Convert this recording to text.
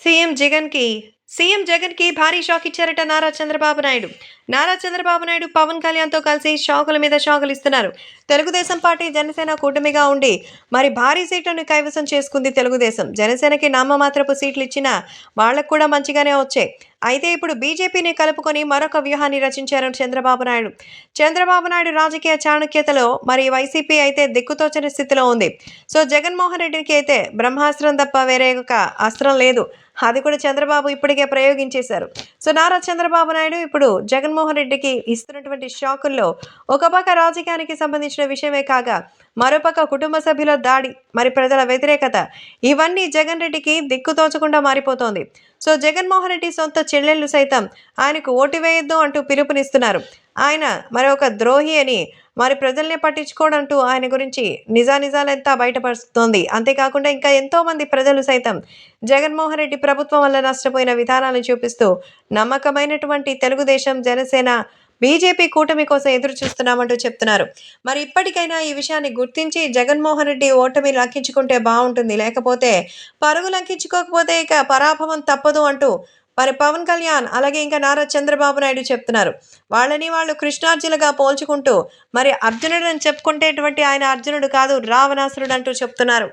CM జగన్‌కి భారీ shock ఇచ్చారట నారా చంద్రబాబు నాయుడు. నారా చంద్రబాబు నాయుడు పవన్ కళ్యాణ్‌తో కలిసి షాకుల మీద షాకులు ఇస్తున్నారు. తెలుగుదేశం పార్టీ, జనసేన కూటమిగా ఉండి మరి భారీ సీట్లను కైవసం చేసుకుంది తెలుగుదేశం. జనసేనకి నామమాత్రపు సీట్లు ఇచ్చినా వాళ్ళకు కూడా మంచిగానే వచ్చాయి. అయితే ఇప్పుడు బీజేపీని కలుపుకొని మరొక వ్యూహాన్ని రచించారు చంద్రబాబు నాయుడు. చంద్రబాబు నాయుడు రాజకీయ చాణక్యతలో మరి వైసీపీ అయితే దిక్కుతోచని స్థితిలో ఉంది. సో జగన్మోహన్ రెడ్డికి అయితే బ్రహ్మాస్త్రం తప్ప వేరే ఒక అస్త్రం లేదు. అది కూడా చంద్రబాబు ఇప్పటికే ప్రయోగించేశారు. సో నారా చంద్రబాబు నాయుడు ఇప్పుడు జగన్మోహన్ రెడ్డికి ఇస్తున్నటువంటి షాకుల్లో ఒక పక్క రాజకీయానికి సంబంధించిన విషయమే కాగా మరోపక్క కుటుంబ సభ్యుల దాడి, మరి ప్రజల వ్యతిరేకత, ఇవన్నీ జగన్ రెడ్డికి దిక్కుతోచకుండా మారిపోతోంది. సో జగన్మోహన్ రెడ్డి సొంత చెల్లెళ్ళు సైతం ఆయనకు ఓటు వేయొద్దు అంటూ పిలుపునిస్తున్నారు. ఆయన మరొక ద్రోహి అని, మరి ప్రజల్ని పట్టించుకోడంటూ ఆయన గురించి నిజానిజాలంతా బయటపరుస్తోంది. అంతేకాకుండా ఇంకా ఎంతో మంది ప్రజలు సైతం జగన్మోహన్ రెడ్డి ప్రభుత్వం వల్ల నష్టపోయిన విధానాలను చూపిస్తూ నమ్మకమైనటువంటి తెలుగుదేశం, జనసేన, బీజేపీ కూటమి కోసం ఎదురు చూస్తున్నామంటూ చెప్తున్నారు. మరి ఇప్పటికైనా ఈ విషయాన్ని గుర్తించి జగన్మోహన్ రెడ్డి ఓటమి లక్కించుకుంటే బాగుంటుంది. లేకపోతే పరుగు లక్కించుకోకపోతే ఇక పరాభవం తప్పదు అంటూ మరి పవన్ కళ్యాణ్, అలాగే ఇంకా నారా చంద్రబాబు నాయుడు చెప్తున్నారు. వాళ్ళు కృష్ణార్జునులుగా పోల్చుకుంటూ మరి అర్జునుడు అని చెప్పుకుంటేటువంటి ఆయన అర్జునుడు కాదు, రావణాసురుడు అంటూ చెప్తున్నారు.